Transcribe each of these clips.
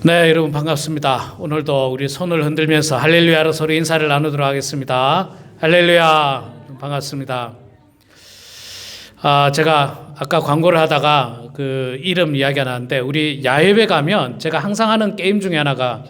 네, 여러분 반갑습니다. 오늘도 우리 손을 흔들면서 할렐루야로 서로 인사를 나누도록 하겠습니다. 할렐루야, 반갑습니다. 제가 아까 광고를 하다가 그 이름 이야기가 나왔는데, 우리 야외에 가면 제가 항상 하는 게임 중에 하나가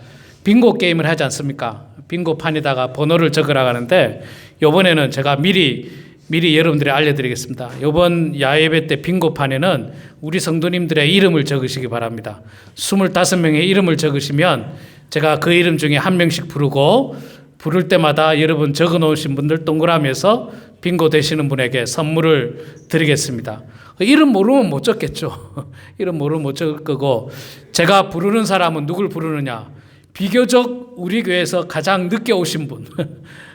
빙고 게임을 하지 않습니까? 빙고판에다가 번호를 적으라고 하는데, 이번에는 제가 미리 여러분들이 알려드리겠습니다. 이번 야외 때 빙고판에는 우리 성도님들의 이름을 적으시기 바랍니다. 25명의 이름을 적으시면 제가 그 이름 중에 한 명씩 부르고, 부를 때마다 여러분 적어 놓으신 분들 동그라미에서 빙고 되시는 분에게 선물을 드리겠습니다. 이름 모르면 못 적겠죠. 이름 모르면 못 적을 거고, 제가 부르는 사람은 누굴 부르느냐? 비교적 우리 교회에서 가장 늦게 오신 분,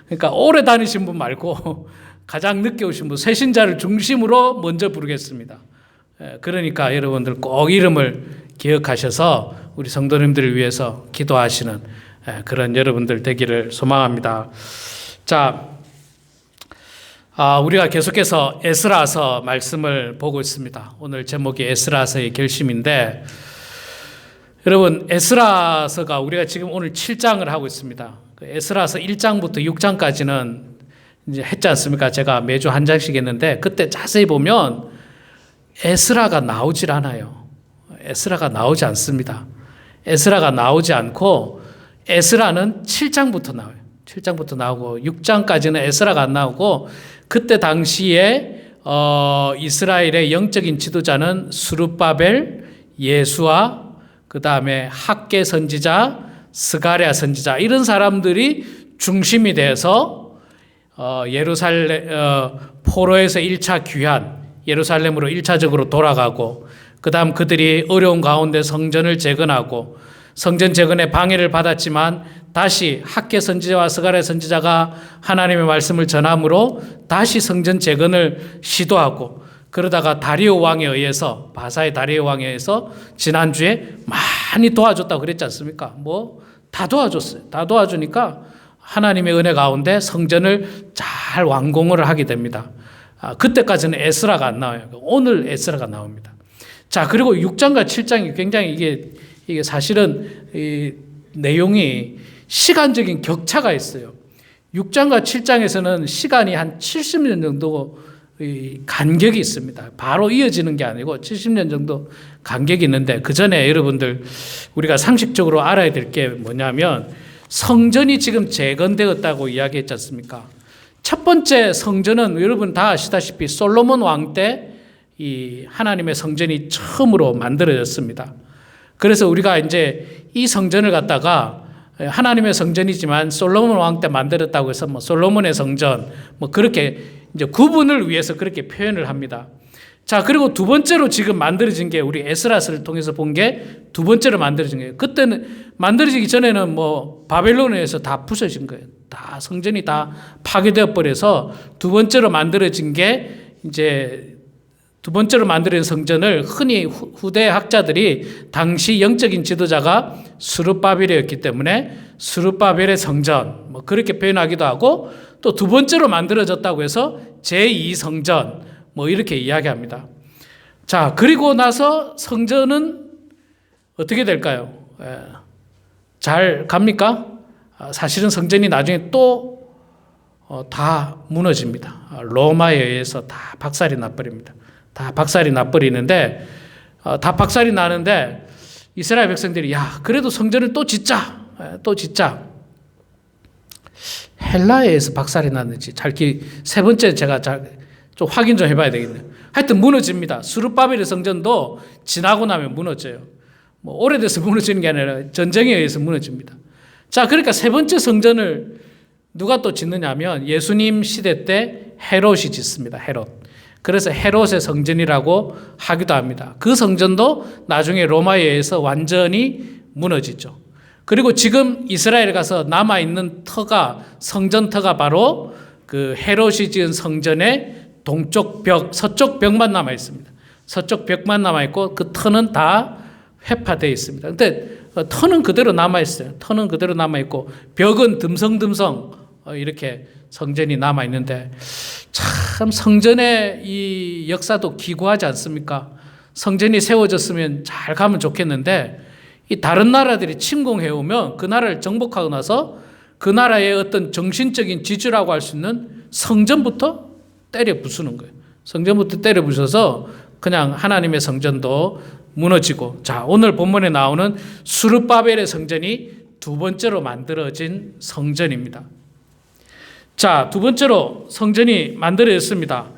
그러니까 오래 다니신 분 말고 가장 늦게 오신 분, 새신자를 중심으로 먼저 부르겠습니다. 그러니까 여러분들 꼭 이름을 기억하셔서 우리 성도님들을 위해서 기도하시는 그런 여러분들 되기를 소망합니다. 자, 우리가 계속해서 에스라서 말씀을 보고 있습니다. 오늘 제목이 에스라서의 결심인데, 여러분 에스라서가 우리가 지금 오늘 7장을 하고 있습니다. 에스라서 1장부터 6장까지는 이제 했지 않습니까? 제가 매주 한 장씩 했는데, 그때 자세히 보면 에스라가 나오질 않아요. 에스라가 나오지 않습니다. 에스라가 나오지 않고 에스라는 7장부터 나와요. 7장부터 나오고 6장까지는 에스라가 안 나오고, 그때 당시에 이스라엘의 영적인 지도자는 스룹바벨, 예수아, 그 다음에 학개 선지자, 스가랴 선지자, 이런 사람들이 중심이 돼서 예루살렘 포로에서 1차 귀환, 예루살렘으로 1차적으로 돌아가고, 그 다음 그들이 어려운 가운데 성전을 재건하고, 성전 재건에 방해를 받았지만 다시 학개 선지자와 스가랴 선지자가 하나님의 말씀을 전함으로 다시 성전 재건을 시도하고, 그러다가 다리오 왕에 의해서, 바사의 다리오 왕에 의해서 지난주에 많이 도와줬다고 그랬지 않습니까? 다 도와줬어요. 다 도와주니까 하나님의 은혜 가운데 성전을 잘 완공을 하게 됩니다. 그때까지는 에스라가 안 나와요. 오늘 에스라가 나옵니다. 자, 그리고 6장과 7장이 굉장히 이게 사실은 이 내용이 시간적인 격차가 있어요. 6장과 7장에서는 시간이 한 70년 정도 간격이 있습니다. 바로 이어지는 게 아니고 70년 정도 간격이 있는데, 그 전에 여러분들 우리가 상식적으로 알아야 될 게 뭐냐면, 성전이 지금 재건되었다고 이야기했지 않습니까? 첫 번째 성전은 여러분 다 아시다시피 솔로몬 왕 때 이 하나님의 성전이 처음으로 만들어졌습니다. 그래서 우리가 이제 이 성전을 갖다가 하나님의 성전이지만 솔로몬 왕 때 만들었다고 해서 솔로몬의 성전 그렇게 이제 구분을 위해서 그렇게 표현을 합니다. 자, 그리고 두 번째로 지금 만들어진 게, 우리 에스라서를 통해서 본 게 두 번째로 만들어진 거예요. 그때는 만들어지기 전에는 바벨론에서 다 부서진 거예요. 다 성전이 다 파괴되어 버려서 두 번째로 만들어진 게, 이제 두 번째로 만들어진 성전을 흔히 후대 학자들이 당시 영적인 지도자가 스룹바벨이었기 때문에 스룹바벨의 성전 그렇게 표현하기도 하고, 또 두 번째로 만들어졌다고 해서 제2성전 이렇게 이야기합니다. 자, 그리고 나서 성전은 어떻게 될까요? 잘 갑니까? 사실은 성전이 나중에 또 다 무너집니다. 로마에 의해서 다 박살이 나버립니다. 다 박살이 나버리는데, 다 박살이 나는데 이스라엘 백성들이 그래도 성전을 또 짓자. 헬라에 의해서 박살이 났는지 세 번째 제가 좀 확인 좀 해봐야 되겠네요. 하여튼 무너집니다. 스룹바벨의 성전도 지나고 나면 무너져요. 오래돼서 무너지는 게 아니라 전쟁에 의해서 무너집니다. 자, 그러니까 세 번째 성전을 누가 또 짓느냐면 예수님 시대 때 헤롯이 짓습니다. 헤롯. 그래서 헤롯의 성전이라고 하기도 합니다. 그 성전도 나중에 로마에 의해서 완전히 무너지죠. 그리고 지금 이스라엘에 가서 남아있는 성전 터가 바로 그 헤롯이 지은 성전의 동쪽 벽, 서쪽 벽만 남아있습니다. 서쪽 벽만 남아있고, 그 터는 다 회파되어 있습니다. 근데 터는 그대로 남아있어요. 터는 그대로 남아있고, 벽은 듬성듬성 이렇게 성전이 남아있는데, 참 성전의 이 역사도 기구하지 않습니까? 성전이 세워졌으면 잘 가면 좋겠는데, 이 다른 나라들이 침공해 오면 그 나라를 정복하고 나서 그 나라의 어떤 정신적인 지주라고 할 수 있는 성전부터 때려 부수는 거예요. 성전부터 때려 부셔서 그냥 하나님의 성전도 무너지고, 자, 오늘 본문에 나오는 수르바벨의 성전이 두 번째로 만들어진 성전입니다. 자, 두 번째로 성전이 만들어졌습니다.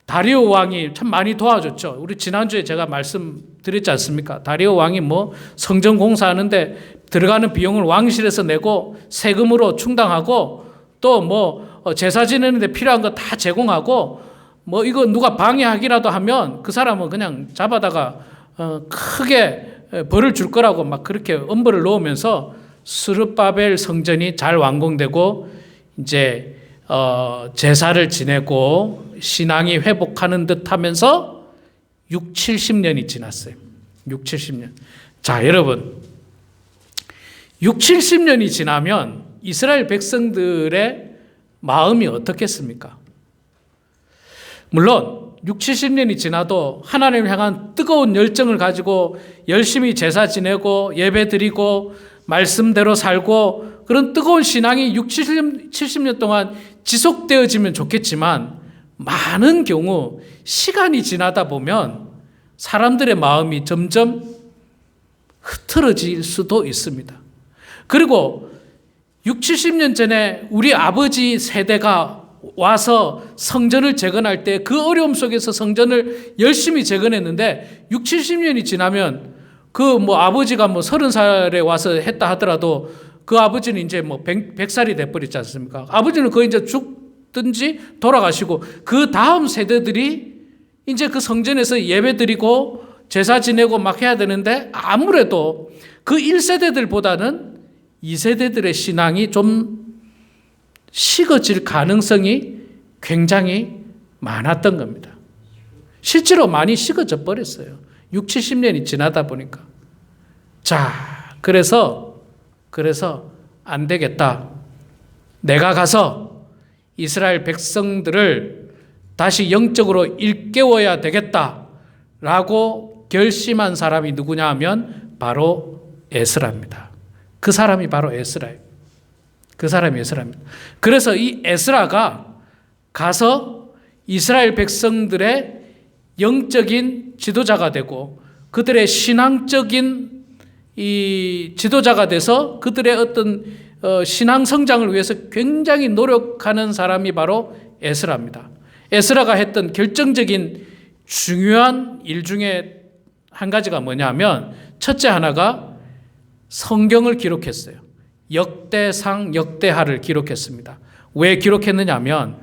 다리오 왕이 참 많이 도와줬죠. 우리 지난주에 제가 말씀드렸지 않습니까? 다리오 왕이 뭐 성전 공사하는데 들어가는 비용을 왕실에서 내고 세금으로 충당하고 또 뭐 제사 지내는데 필요한 거 다 제공하고, 뭐 이거 누가 방해하기라도 하면 그 사람은 그냥 잡아다가 크게 벌을 줄 거라고 막 그렇게 엄벌을 놓으면서 스룹바벨 성전이 잘 완공되고 이제 제사를 지내고 신앙이 회복하는 듯 하면서 6, 70년이 지났어요. 6, 70년. 자, 여러분, 6, 70년이 지나면 이스라엘 백성들의 마음이 어떻겠습니까? 물론 6, 70년이 지나도 하나님을 향한 뜨거운 열정을 가지고 열심히 제사 지내고 예배 드리고 말씀대로 살고 그런 뜨거운 신앙이 6, 70년 동안 지속되어지면 좋겠지만, 많은 경우 시간이 지나다 보면 사람들의 마음이 점점 흐트러질 수도 있습니다. 그리고 6, 70년 전에 우리 아버지 세대가 와서 성전을 재건할 때 그 어려움 속에서 성전을 열심히 재건했는데 6, 70년이 지나면 그 뭐 아버지가 뭐 30살에 와서 했다 하더라도 그 아버지는 이제 뭐 100살이 돼버렸지 않습니까? 아버지는 거의 이제 죽든지 돌아가시고 그 다음 세대들이 이제 그 성전에서 예배 드리고 제사 지내고 막 해야 되는데, 아무래도 그 1세대들보다는 2세대들의 신앙이 좀 식어질 가능성이 굉장히 많았던 겁니다. 실제로 많이 식어져 버렸어요. 6, 70년이 지나다 보니까. 자, 그래서 안 되겠다. 내가 가서 이스라엘 백성들을 다시 영적으로 일깨워야 되겠다라고 결심한 사람이 누구냐 하면 바로 에스라입니다. 그 사람이 바로 에스라예요. 그 사람이 에스라입니다. 그래서 이 에스라가 가서 이스라엘 백성들의 영적인 지도자가 되고 그들의 신앙적인 이 지도자가 돼서 그들의 어떤 신앙 성장을 위해서 굉장히 노력하는 사람이 바로 에스라입니다. 에스라가 했던 결정적인 중요한 일 중에 한 가지가 뭐냐면, 첫째 하나가 성경을 기록했어요. 역대상, 역대하를 기록했습니다. 왜 기록했느냐 하면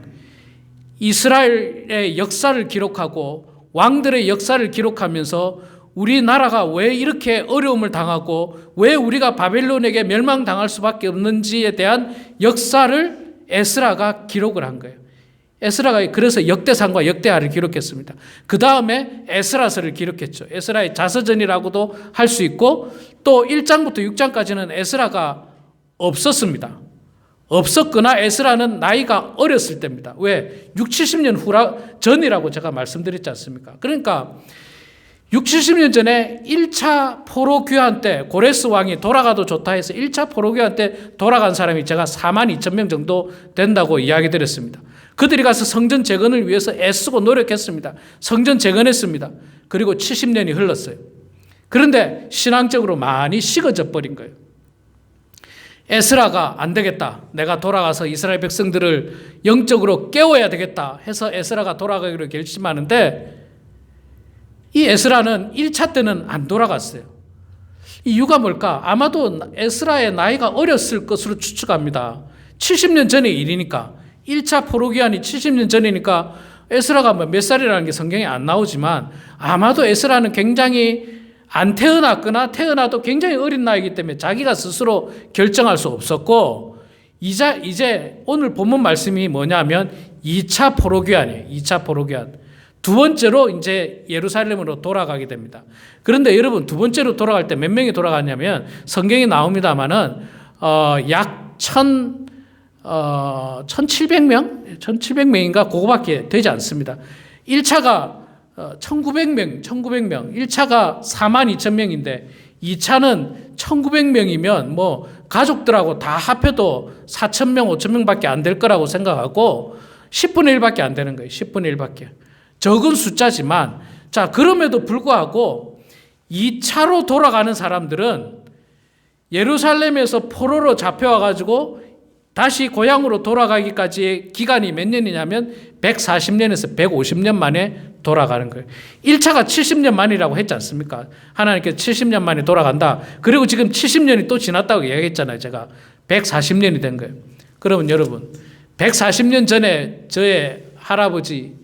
이스라엘의 역사를 기록하고 왕들의 역사를 기록하면서 우리나라가 왜 이렇게 어려움을 당하고 왜 우리가 바벨론에게 멸망당할 수밖에 없는지에 대한 역사를 에스라가 기록을 한 거예요. 에스라가 그래서 역대상과 역대하를 기록했습니다. 그 다음에 에스라서를 기록했죠. 에스라의 자서전이라고도 할 수 있고, 또 1장부터 6장까지는 에스라가 없었습니다. 없었거나 에스라는 나이가 어렸을 때입니다. 왜? 6, 70년 전이라고 제가 말씀드렸지 않습니까? 그러니까 6, 70년 전에 1차 포로 귀환 때 고레스 왕이 돌아가도 좋다 해서 1차 포로 귀환 때 돌아간 사람이 제가 42,000명 정도 된다고 이야기 드렸습니다. 그들이 가서 성전 재건을 위해서 애쓰고 노력했습니다. 성전 재건했습니다. 그리고 70년이 흘렀어요. 그런데 신앙적으로 많이 식어져 버린 거예요. 에스라가 안 되겠다. 내가 돌아가서 이스라엘 백성들을 영적으로 깨워야 되겠다 해서 에스라가 돌아가기로 결심하는데, 이 에스라는 1차 때는 안 돌아갔어요. 이유가 뭘까? 아마도 에스라의 나이가 어렸을 것으로 추측합니다. 70년 전의 일이니까, 1차 포로기한이 70년 전이니까 에스라가 몇 살이라는 게 성경에 안 나오지만 아마도 에스라는 굉장히 안 태어났거나 태어나도 굉장히 어린 나이이기 때문에 자기가 스스로 결정할 수 없었고, 이제 오늘 본문 말씀이 뭐냐면 2차 포로기한이에요. 2차 포로기한. 두 번째로 이제 예루살렘으로 돌아가게 됩니다. 그런데 여러분, 두 번째로 돌아갈 때 몇 명이 돌아갔냐면 성경에 나옵니다만은 약 1,700명? 1,700명인가 그거밖에 되지 않습니다. 1차가 1,900명, 1차가 42,000명인데 2차는 1900명이면 뭐 가족들하고 다 합해도 4000명, 5000명밖에 안 될 거라고 생각하고 10분의 1밖에 안 되는 거예요. 10분의 1밖에. 적은 숫자지만 자, 그럼에도 불구하고 2차로 돌아가는 사람들은 예루살렘에서 포로로 잡혀와 가지고 다시 고향으로 돌아가기까지의 기간이 몇 년이냐면 140년에서 150년 만에 돌아가는 거예요. 1차가 70년 만이라고 했지 않습니까? 하나님께서 70년 만에 돌아간다. 그리고 지금 70년이 또 지났다고 이야기했잖아요. 제가 140년이 된 거예요. 그러면 여러분 140년 전에 저의 할아버지,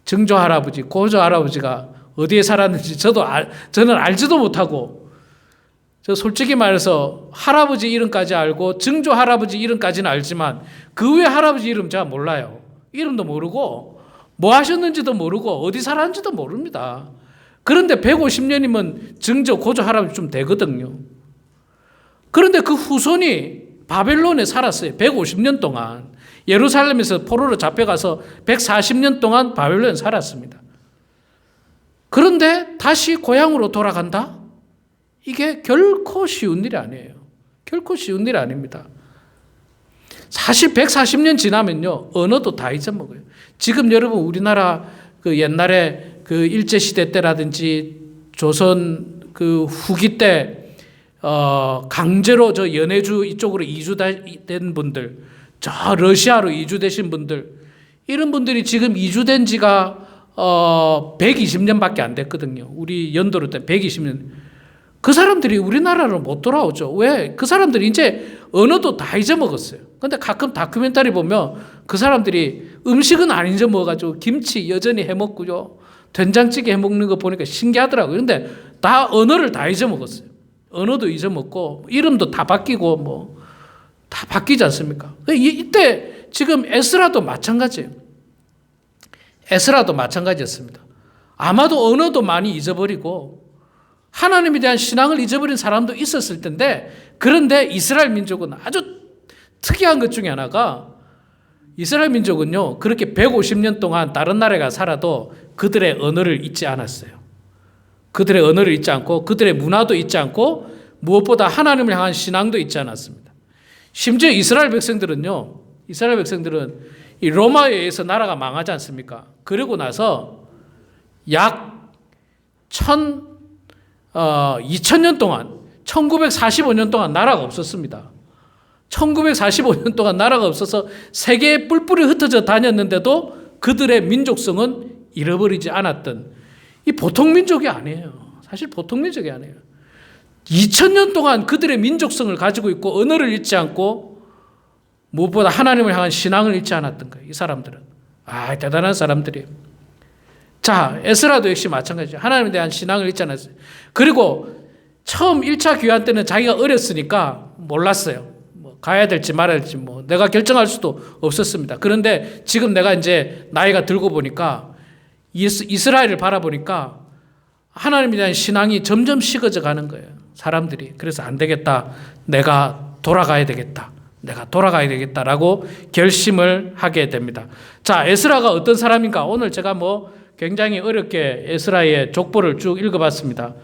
증조 할아버지, 고조 할아버지가 어디에 살았는지 저는 알지도 못하고, 저 솔직히 말해서 할아버지 이름까지 알고 증조 할아버지 이름까지는 알지만 그 외 할아버지 이름 제가 몰라요. 이름도 모르고 뭐 하셨는지도 모르고 어디 살았는지도 모릅니다. 그런데 150년이면 증조 고조 할아버지 좀 되거든요. 그런데 그 후손이 바벨론에 살았어요. 150년 동안. 예루살렘에서 포로로 잡혀가서 140년 동안 바벨론에 살았습니다. 그런데 다시 고향으로 돌아간다? 이게 결코 쉬운 일이 아니에요. 결코 쉬운 일이 아닙니다. 사실 140년 지나면요, 언어도 다 잊어먹어요. 지금 여러분 우리나라 그 옛날에 그 일제시대 때라든지 조선 그 후기 때 강제로 저 연해주 이쪽으로 이주된 분들, 저 러시아로 이주되신 분들, 이런 분들이 지금 이주된 지가 120년밖에 안 됐거든요. 우리 연도로 때 120년. 그 사람들이 우리나라로 못 돌아오죠. 왜? 그 사람들이 이제 언어도 다 잊어먹었어요. 근데 가끔 다큐멘터리 보면 그 사람들이 음식은 안 잊어먹어가지고 김치 여전히 해먹고요. 된장찌개 해먹는 거 보니까 신기하더라고요. 근데 다 언어를 다 잊어먹었어요. 언어도 잊어먹고 이름도 다 바뀌고 뭐 다 바뀌지 않습니까? 이때 지금 에스라도 마찬가지예요. 에스라도 마찬가지였습니다. 아마도 언어도 많이 잊어버리고 하나님에 대한 신앙을 잊어버린 사람도 있었을 텐데, 그런데 이스라엘 민족은 아주 특이한 것 중에 하나가, 이스라엘 민족은요 그렇게 150년 동안 다른 나라가 살아도 그들의 언어를 잊지 않았어요. 그들의 언어를 잊지 않고 그들의 문화도 잊지 않고 무엇보다 하나님을 향한 신앙도 잊지 않았습니다. 심지어 이스라엘 백성들은 이 로마에 의해서 나라가 망하지 않습니까? 그러고 나서 약 2000년 동안, 1945년 동안 나라가 없었습니다. 1945년 동안 나라가 없어서 세계에 뿔뿔이 흩어져 다녔는데도 그들의 민족성은 잃어버리지 않았던, 이 보통 민족이 아니에요. 사실 보통 민족이 아니에요. 2000년 동안 그들의 민족성을 가지고 있고 언어를 잊지 않고 무엇보다 하나님을 향한 신앙을 잊지 않았던 거예요. 이 사람들은. 대단한 사람들이에요. 자, 에스라도 역시 마찬가지죠. 하나님에 대한 신앙을 잊지 않았어요. 그리고 처음 1차 귀환 때는 자기가 어렸으니까 몰랐어요. 뭐 가야 될지 말아야 될지 뭐 내가 결정할 수도 없었습니다. 그런데 지금 내가 이제 나이가 들고 보니까 이스라엘을 바라보니까 하나님에 대한 신앙이 점점 식어져 가는 거예요. 사람들이. 그래서 안 되겠다. 내가 돌아가야 되겠다라고 결심을 하게 됩니다. 자, 에스라가 어떤 사람인가? 오늘 제가 굉장히 어렵게 에스라의 족보를 쭉 읽어봤습니다.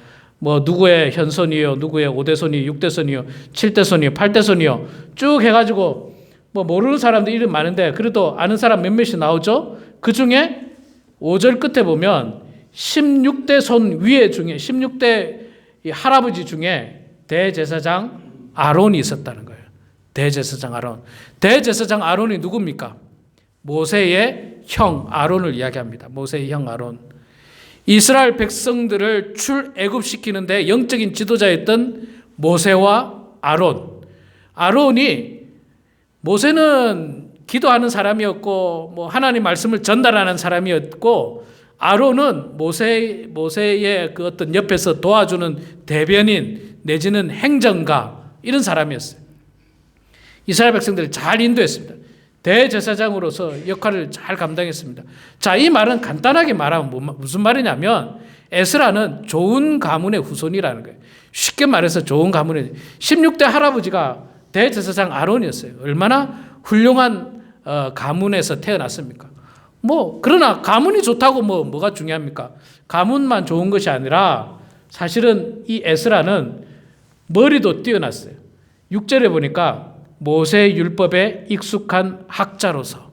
누구의 현손이요, 누구의 5대손이요, 6대손이요, 7대손이요, 8대손이요 쭉 해가지고 모르는 사람들 이름 많은데 그래도 아는 사람 몇몇이 나오죠. 그 중에 5절 끝에 보면 16대손 위에 중에 16대 할아버지 중에 대제사장 아론이 있었다는 거예요. 대제사장 아론. 대제사장 아론이 누굽니까? 모세의 형 아론을 이야기합니다. 모세의 형 아론. 이스라엘 백성들을 출애굽시키는데 영적인 지도자였던 모세와 아론. 모세는 기도하는 사람이었고 하나님 말씀을 전달하는 사람이었고, 아론은 모세의 그 어떤 옆에서 도와주는 대변인 내지는 행정가, 이런 사람이었어요. 이스라엘 백성들을 잘 인도했습니다. 대제사장으로서 역할을 잘 감당했습니다. 자, 이 말은 간단하게 말하면 무슨 말이냐면 에스라는 좋은 가문의 후손이라는 거예요. 쉽게 말해서 좋은 가문의 16대 할아버지가 대제사장 아론이었어요. 얼마나 훌륭한 가문에서 태어났습니까? 그러나 가문이 좋다고 뭐가 중요합니까? 가문만 좋은 것이 아니라 사실은 이 에스라는 머리도 뛰어났어요. 6절에 보니까 모세의 율법에 익숙한 학자로서.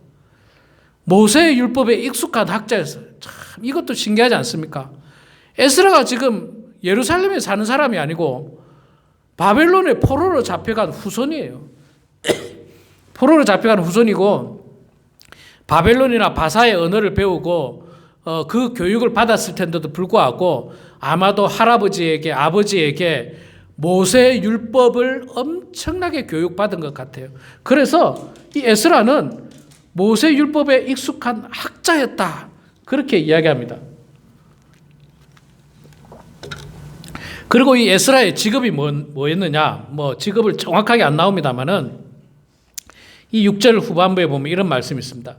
모세의 율법에 익숙한 학자였어요. 참 이것도 신기하지 않습니까? 에스라가 지금 예루살렘에 사는 사람이 아니고 바벨론의 포로로 잡혀간 후손이에요. 포로로 잡혀간 후손이고 바벨론이나 바사의 언어를 배우고 그 교육을 받았을 텐데도 불구하고 아마도 할아버지에게 아버지에게 모세의 율법을 엄청나게 교육받은 것 같아요. 그래서 이 에스라는 모세 율법에 익숙한 학자였다. 그렇게 이야기합니다. 그리고 이 에스라의 직업이 뭐였느냐? 직업을 정확하게 안 나옵니다만은 이 6절 후반부에 보면 이런 말씀이 있습니다.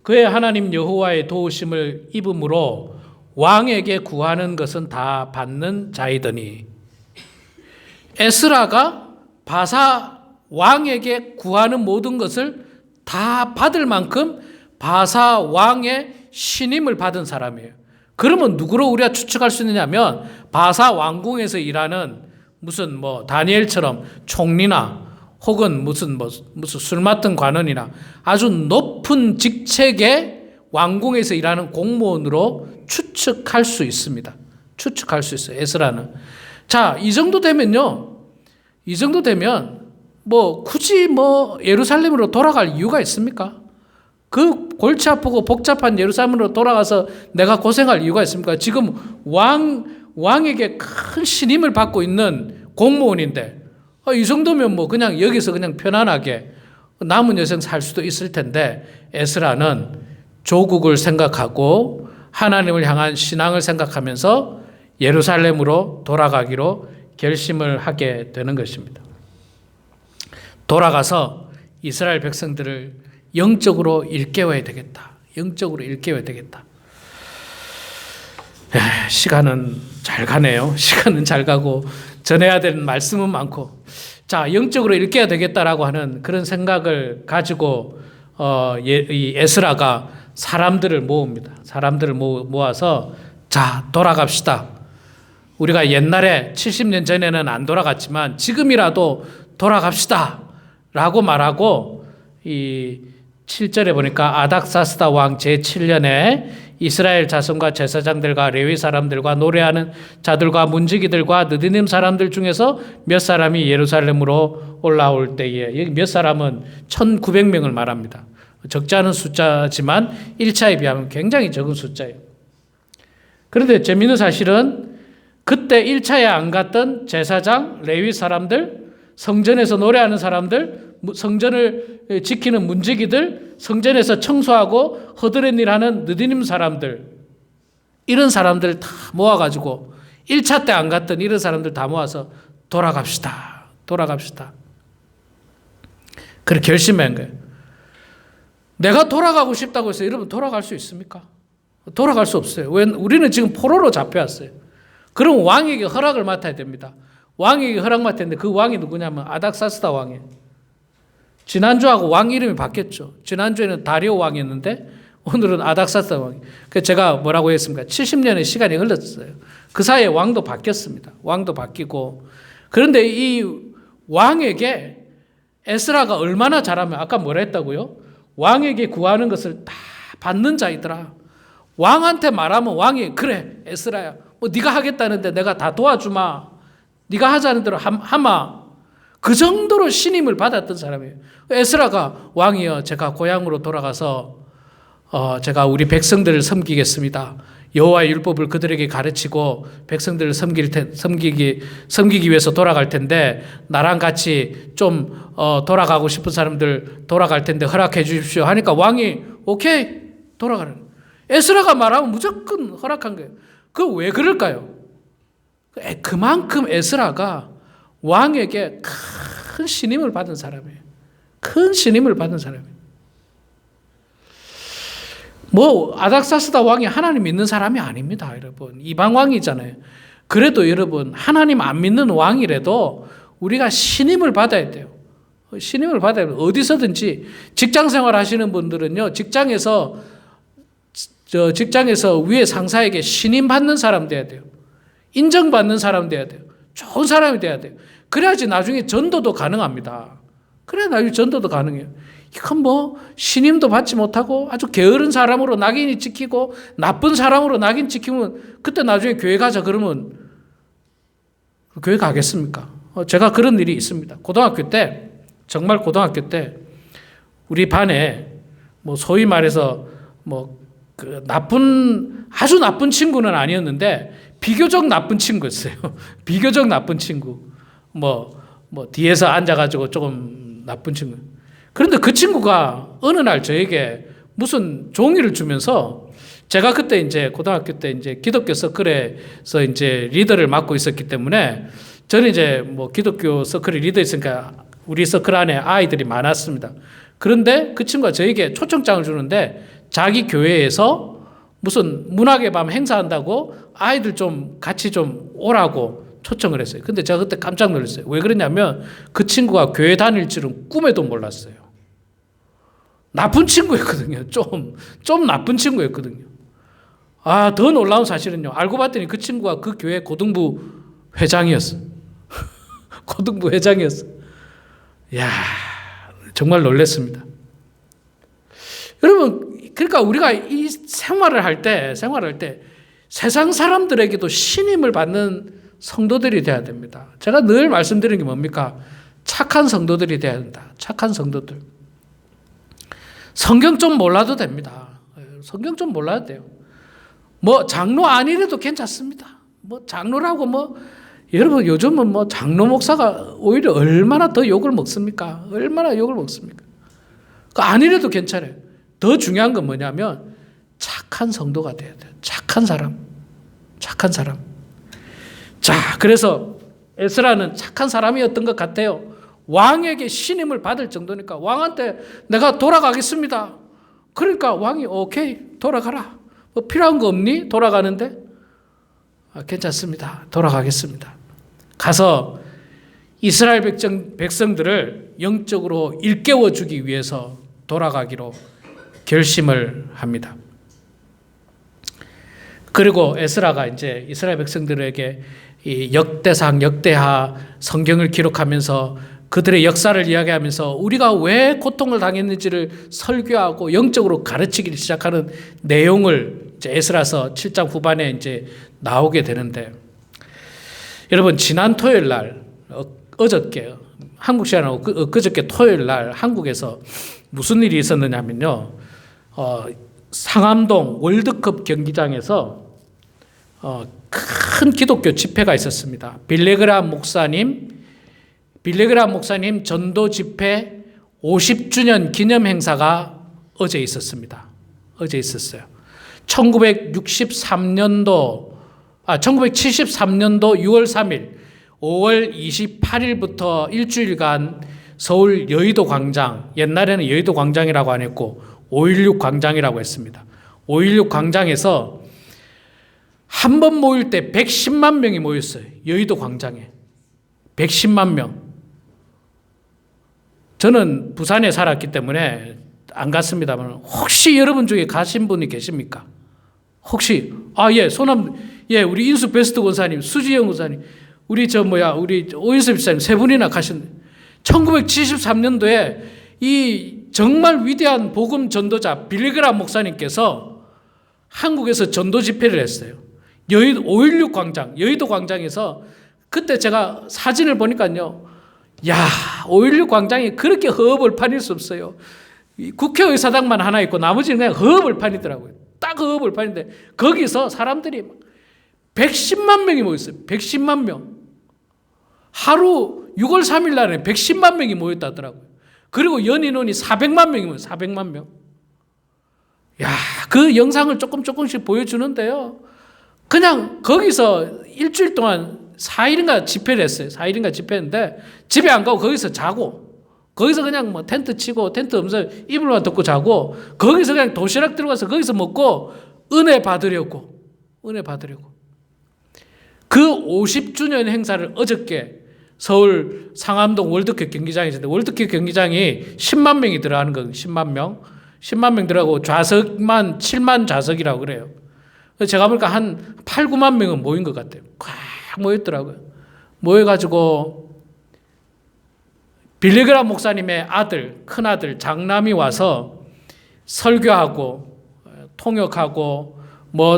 그의 하나님 여호와의 도우심을 입음으로 왕에게 구하는 것은 다 받는 자이더니. 에스라가 바사 왕에게 구하는 모든 것을 다 받을 만큼 바사 왕의 신임을 받은 사람이에요. 그러면 누구로 우리가 추측할 수 있느냐면 바사 왕궁에서 일하는 무슨 다니엘처럼 총리나 혹은 무슨 술 맡은 관원이나 아주 높은 직책의 왕궁에서 일하는 공무원으로 추측할 수 있습니다. 추측할 수 있어요. 에스라는. 자, 이 정도 되면요. 이 정도 되면 굳이 예루살렘으로 돌아갈 이유가 있습니까? 그 골치 아프고 복잡한 예루살렘으로 돌아가서 내가 고생할 이유가 있습니까? 지금 왕에게 큰 신임을 받고 있는 공무원인데 이 정도면 그냥 여기서 그냥 편안하게 남은 여생 살 수도 있을 텐데 에스라는 조국을 생각하고 하나님을 향한 신앙을 생각하면서 예루살렘으로 돌아가기로 결심을 하게 되는 것입니다. 돌아가서 이스라엘 백성들을 영적으로 일깨워야 되겠다. 영적으로 일깨워야 되겠다. 시간은 잘 가네요. 시간은 잘 가고 전해야 되는 말씀은 많고. 자, 영적으로 일깨워야 되겠다라고 하는 그런 생각을 가지고 이 에스라가 사람들을 모읍니다. 사람들을 모아서 자, 돌아갑시다. 우리가 옛날에 70년 전에는 안 돌아갔지만 지금이라도 돌아갑시다. 라고 말하고 이 7절에 보니까 아닥사스다 왕 제7년에 이스라엘 자손과 제사장들과 레위 사람들과 노래하는 자들과 문지기들과 느디님 사람들 중에서 몇 사람이 예루살렘으로 올라올 때에, 여기 몇 사람은 1900명을 말합니다. 적지 않은 숫자지만 1차에 비하면 굉장히 적은 숫자예요. 그런데 재미있는 사실은 그때 1차에 안 갔던 제사장, 레위 사람들, 성전에서 노래하는 사람들, 성전을 지키는 문지기들, 성전에서 청소하고 허드렛 일하는 느디님 사람들, 이런 사람들 다 모아가지고 1차 때 안 갔던 이런 사람들 다 모아서 돌아갑시다. 돌아갑시다. 그렇게 결심한 거예요. 내가 돌아가고 싶다고 해서 여러분 돌아갈 수 있습니까? 돌아갈 수 없어요. 왜? 우리는 지금 포로로 잡혀왔어요. 그럼 왕에게 허락을 맡아야 됩니다. 왕에게 허락 맡았는데 그 왕이 누구냐면 아닥사스다 왕이에요. 지난주하고 왕 이름이 바뀌었죠. 지난주에는 다리오 왕이었는데 오늘은 아닥사스다 왕이. 그래서 제가 뭐라고 했습니까? 70년의 시간이 흘렀어요. 그 사이에 왕도 바뀌었습니다. 왕도 바뀌고. 그런데 이 왕에게 에스라가 얼마나 잘하면 아까 뭐라 했다고요? 왕에게 구하는 것을 다 받는 자이더라. 왕한테 말하면 왕이 그래 에스라야 네가 하겠다는데 내가 다 도와주마. 네가 하자는 대로 하마. 그 정도로 신임을 받았던 사람이에요. 에스라가 왕이여 제가 고향으로 돌아가서 제가 우리 백성들을 섬기겠습니다. 여호와의 율법을 그들에게 가르치고 백성들을 섬기기 위해서 돌아갈 텐데 나랑 같이 좀 돌아가고 싶은 사람들 돌아갈 텐데 허락해 주십시오 하니까 왕이 오케이 돌아가는. 에스라가 말하면 무조건 허락한 거예요. 그 왜 그럴까요? 그만큼 에스라가 왕에게 큰 신임을 받은 사람이에요. 큰 신임을 받은 사람이에요. 아닥사스다 왕이 하나님 믿는 사람이 아닙니다, 여러분. 이방 왕이잖아요. 그래도 여러분, 하나님 안 믿는 왕이라도 우리가 신임을 받아야 돼요. 신임을 받아야 돼요. 어디서든지 직장 생활 하시는 분들은요, 직장에서 위에 상사에게 신임 받는 사람 돼야 돼요. 인정받는 사람 돼야 돼요. 좋은 사람이 돼야 돼요. 그래야지 나중에 전도도 가능합니다. 그래야 나중에 전도도 가능해요. 이건 뭐 신임도 받지 못하고 아주 게으른 사람으로 낙인이 찍히고 나쁜 사람으로 낙인 찍히면 그때 나중에 교회 가자 그러면 교회 가겠습니까? 제가 그런 일이 있습니다. 고등학교 때, 정말 고등학교 때 우리 반에 뭐 소위 말해서 뭐 그 아주 나쁜 친구는 아니었는데 비교적 나쁜 친구였어요. 비교적 나쁜 친구. 뭐 뒤에서 앉아가지고 조금 나쁜 친구. 그런데 그 친구가 어느 날 저에게 무슨 종이를 주면서 제가 그때 이제 고등학교 때 이제 기독교 서클에서 이제 리더를 맡고 있었기 때문에 저는 이제 뭐 기독교 서클의 리더였으니까 우리 서클 안에 아이들이 많았습니다. 그런데 그 친구가 저에게 초청장을 주는데 자기 교회에서 무슨 문학의 밤 행사한다고 아이들 좀 같이 좀 오라고 초청을 했어요. 근데 제가 그때 깜짝 놀랐어요. 왜 그러냐면 그 친구가 교회 다닐 줄은 꿈에도 몰랐어요. 나쁜 친구였거든요. 좀 나쁜 친구였거든요. 더 놀라운 사실은요. 알고 봤더니 그 친구가 그 교회 고등부 회장이었어. 고등부 회장이었어. 이야, 정말 놀랐습니다. 여러분, 그러니까 우리가 이 생활을 할 때 세상 사람들에게도 신임을 받는 성도들이 돼야 됩니다. 제가 늘 말씀드리는 게 뭡니까? 착한 성도들이 돼야 된다. 착한 성도들. 성경 좀 몰라도 됩니다. 성경 좀 몰라도 돼요. 뭐 장로 아니래도 괜찮습니다. 뭐 장로라고 여러분 요즘은 장로 목사가 오히려 얼마나 더 욕을 먹습니까? 얼마나 욕을 먹습니까? 그 아니래도 괜찮아요. 더 중요한 건 뭐냐면 착한 성도가 돼야 돼요. 착한 사람. 자, 그래서 에스라는 착한 사람이었던 것 같아요. 왕에게 신임을 받을 정도니까 왕한테 내가 돌아가겠습니다. 그러니까 왕이 오케이 돌아가라. 뭐 필요한 거 없니? 돌아가는데 괜찮습니다. 돌아가겠습니다. 가서 이스라엘 백성들을 영적으로 일깨워주기 위해서 돌아가기로 결심을 합니다. 그리고 에스라가 이제 이스라엘 백성들에게 이 역대상, 역대하 성경을 기록하면서 그들의 역사를 이야기하면서 우리가 왜 고통을 당했는지를 설교하고 영적으로 가르치기 시작하는 내용을 이제 에스라서 7장 후반에 이제 나오게 되는데, 여러분 지난 토요일 날 어저께 한국 시간으로 그저께 토요일 날 한국에서 무슨 일이 있었느냐면요, 상암동 월드컵 경기장에서 큰 기독교 집회가 있었습니다. 빌레그람 목사님 전도 집회 50주년 기념 행사가 어제 있었습니다. 어제 있었어요. 1973년도 6월 3일, 5월 28일부터 일주일간 서울 여의도 광장, 옛날에는 여의도 광장이라고 안 했고 5.16 광장이라고 했습니다. 5.16 광장에서 한 번 모일 때 110만 명이 모였어요. 여의도 광장에. 110만 명. 저는 부산에 살았기 때문에 안 갔습니다만 혹시 여러분 중에 가신 분이 계십니까? 혹시 우리 인수 베스트 권사님, 수지영 권사님, 우리 오인섭 집사님 세 분이나 가신. 1973년도에 이 정말 위대한 복음 전도자 빌리그람 목사님께서 한국에서 전도 집회를 했어요. 5.16 광장, 여의도 광장에서. 그때 제가 사진을 보니까요, 5.16 광장이 그렇게 허허벌판일 수 없어요. 국회의사당만 하나 있고 나머지는 그냥 허허벌판이더라고요. 딱 허허벌판인데 거기서 사람들이 110만 명이 모였어요. 110만 명. 하루 6월 3일 날에 110만 명이 모였다더라고요. 그리고 연인원이 400만 명이 모였어요. 400만 명. 그 영상을 조금씩 보여주는데요, 그냥 거기서 일주일 동안 4일인가 집회를 했어요. 4일인가 집회했는데 집에 안 가고 거기서 자고, 거기서 그냥 텐트 치고, 텐트 없어서 이불만 덮고 자고, 거기서 그냥 도시락 들어가서 거기서 먹고 은혜 받으려고. 그 50주년 행사를 어저께 서울 상암동 월드컵 경기장에 있었는데, 월드컵 경기장이 10만 명이 들어가는 거예요. 10만 명 들어가고 좌석만 7만 좌석이라고 그래요. 제가 보니까 한 8, 9만 명은 모인 것 같아요. 꽉 모였더라고요. 모여가지고 빌리그람 목사님의 아들, 큰아들, 장남이 와서 설교하고 통역하고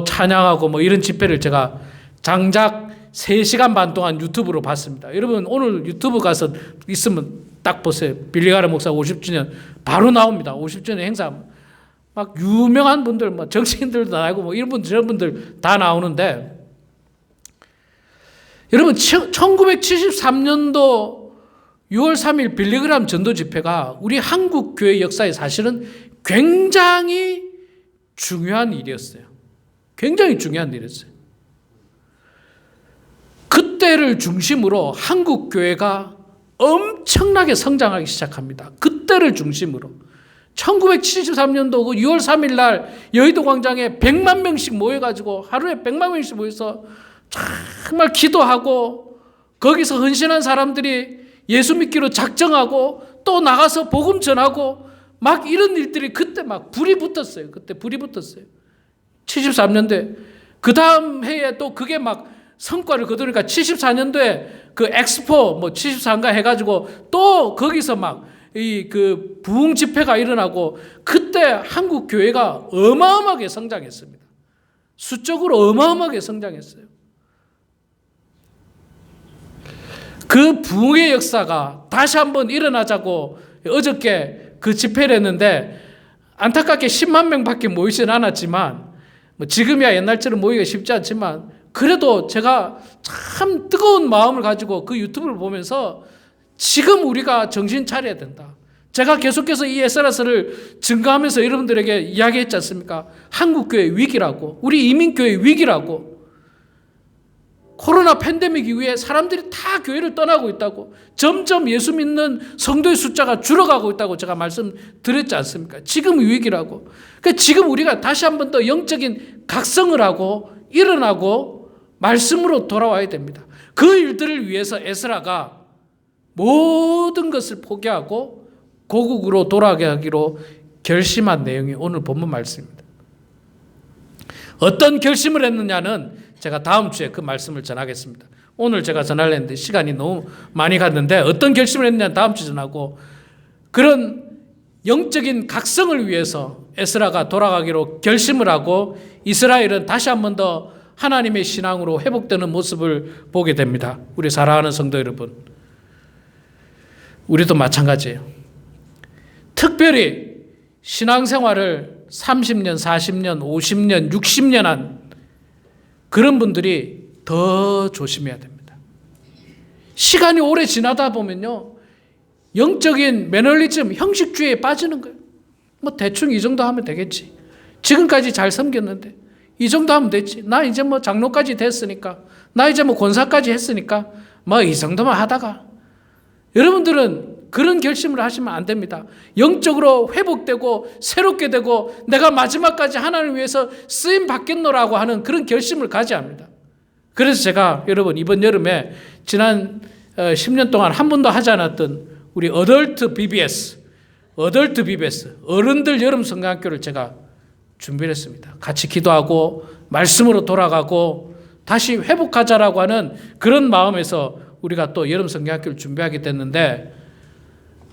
찬양하고 이런 집회를 제가 장작 3시간 반 동안 유튜브로 봤습니다. 여러분 오늘 유튜브 가서 있으면 딱 보세요. 빌리그람 목사 50주년 바로 나옵니다. 50주년 행사 막 유명한 분들, 정치인들도 나오고 이런 분들 저런 분들 다 나오는데, 여러분 1973년도 6월 3일 빌리그람 전도 집회가 우리 한국 교회 역사에 사실은 굉장히 중요한 일이었어요. 굉장히 중요한 일이었어요. 그때를 중심으로 한국 교회가 엄청나게 성장하기 시작합니다. 그때를 중심으로 1973년도 그 6월 3일 날 여의도 광장에 100만 명씩 모여가지고 하루에 100만 명씩 모여서 정말 기도하고 거기서 헌신한 사람들이 예수 믿기로 작정하고 또 나가서 복음 전하고 막 이런 일들이 그때 막 불이 붙었어요. 그때 불이 붙었어요. 73년도에. 그 다음 해에 또 그게 막 성과를 거두니까 74년도에 그 엑스포 74인가 해가지고 또 거기서 막 그 부흥 집회가 일어나고 그때 한국 교회가 어마어마하게 성장했습니다. 수적으로 어마어마하게 성장했어요. 그 부흥의 역사가 다시 한번 일어나자고 어저께 그 집회를 했는데 안타깝게 10만 명밖에 모이진 않았지만 지금이야 옛날처럼 모이기가 쉽지 않지만 그래도 제가 참 뜨거운 마음을 가지고 그 유튜브를 보면서 지금 우리가 정신 차려야 된다. 제가 계속해서 이 에스라스를 증거하면서 여러분들에게 이야기했지 않습니까? 한국교회 위기라고, 우리 이민교회 위기라고. 코로나 팬데믹 이후에 사람들이 다 교회를 떠나고 있다고, 점점 예수 믿는 성도의 숫자가 줄어가고 있다고 제가 말씀드렸지 않습니까? 지금 위기라고. 그러니까 지금 우리가 다시 한 번 더 영적인 각성을 하고 일어나고 말씀으로 돌아와야 됩니다. 그 일들을 위해서 에스라가 모든 것을 포기하고 고국으로 돌아가기로 결심한 내용이 오늘 본문 말씀입니다. 어떤 결심을 했느냐는 제가 다음 주에 그 말씀을 전하겠습니다. 오늘 제가 전하려 했는데 시간이 너무 많이 갔는데 어떤 결심을 했느냐는 다음 주에 전하고, 그런 영적인 각성을 위해서 에스라가 돌아가기로 결심을 하고 이스라엘은 다시 한 번 더 하나님의 신앙으로 회복되는 모습을 보게 됩니다. 우리 사랑하는 성도 여러분, 우리도 마찬가지예요. 특별히 신앙생활을 30년, 40년, 50년, 60년 한 그런 분들이 더 조심해야 됩니다. 시간이 오래 지나다 보면요, 영적인 매너리즘, 형식주의에 빠지는 거예요. 대충 이 정도 하면 되겠지. 지금까지 잘 섬겼는데 이 정도 하면 됐지. 나 이제 장로까지 됐으니까, 나 이제 권사까지 했으니까 이 정도만 하다가. 여러분들은 그런 결심을 하시면 안 됩니다. 영적으로 회복되고 새롭게 되고 내가 마지막까지 하나님을 위해서 쓰임 받겠노라고 하는 그런 결심을 가져야 합니다. 그래서 제가 여러분 이번 여름에 지난 10년 동안 한 번도 하지 않았던 우리 어덜트 BBS, 어른들 여름 성경학교를 제가 준비를 했습니다. 같이 기도하고 말씀으로 돌아가고 다시 회복하자라고 하는 그런 마음에서 우리가 또 여름 성경학교를 준비하게 됐는데,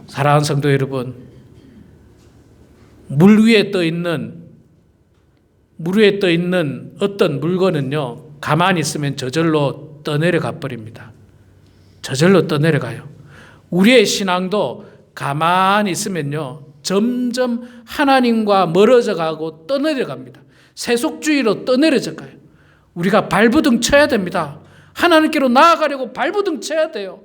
사랑하는 성도 여러분, 물 위에 떠 있는 어떤 물건은요, 가만히 있으면 저절로 떠내려가 버립니다. 저절로 떠내려가요. 우리의 신앙도 가만히 있으면요, 점점 하나님과 멀어져 가고 떠내려갑니다. 세속주의로 떠내려져 가요. 우리가 발부둥 쳐야 됩니다. 하나님께로 나아가려고 발부둥 쳐야 돼요.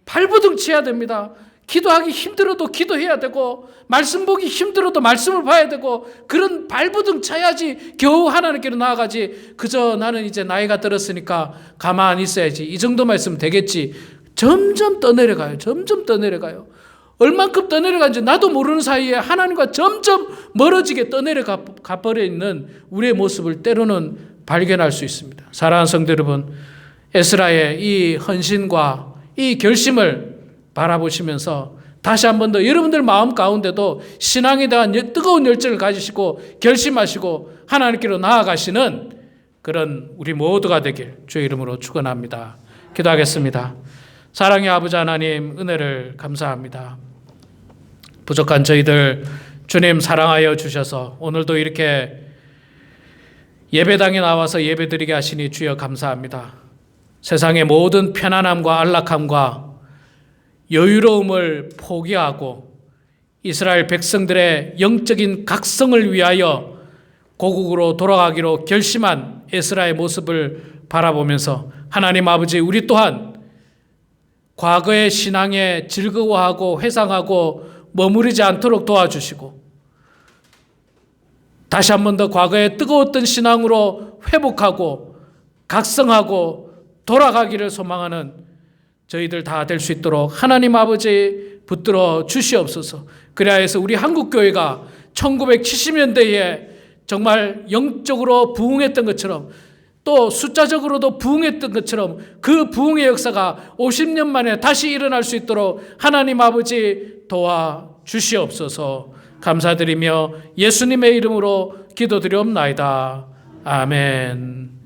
발부둥 쳐야 됩니다. 기도하기 힘들어도 기도해야 되고, 말씀 보기 힘들어도 말씀을 봐야 되고, 그런 발부둥 쳐야지 겨우 하나님께로 나아가지. 그저 나는 이제 나이가 들었으니까 가만히 있어야지, 이 정도만 있으면 되겠지. 점점 떠내려가요. 점점 떠내려가요. 얼만큼 떠내려가는지 나도 모르는 사이에 하나님과 점점 멀어지게 떠내려가 버려 있는 우리의 모습을 때로는 발견할 수 있습니다. 사랑하는 성도 여러분, 에스라의 이 헌신과 이 결심을 바라보시면서 다시 한 번 더 여러분들 마음 가운데도 신앙에 대한 뜨거운 열정을 가지시고 결심하시고 하나님께로 나아가시는 그런 우리 모두가 되길 주의 이름으로 축원합니다. 기도하겠습니다. 사랑의 아버지 하나님, 은혜를 감사합니다. 부족한 저희들 주님 사랑하여 주셔서 오늘도 이렇게 예배당에 나와서 예배드리게 하시니 주여 감사합니다. 세상의 모든 편안함과 안락함과 여유로움을 포기하고 이스라엘 백성들의 영적인 각성을 위하여 고국으로 돌아가기로 결심한 에스라의 모습을 바라보면서 하나님 아버지, 우리 또한 과거의 신앙에 즐거워하고 회상하고 머무르지 않도록 도와주시고 다시 한 번 더 과거의 뜨거웠던 신앙으로 회복하고 각성하고 돌아가기를 소망하는 저희들 다 될 수 있도록 하나님 아버지 붙들어 주시옵소서. 그래야 해서 우리 한국교회가 1970년대에 정말 영적으로 부흥했던 것처럼 또 숫자적으로도 부흥했던 것처럼 그 부흥의 역사가 50년 만에 다시 일어날 수 있도록 하나님 아버지 도와주시옵소서. 감사드리며 예수님의 이름으로 기도드리옵나이다. 아멘.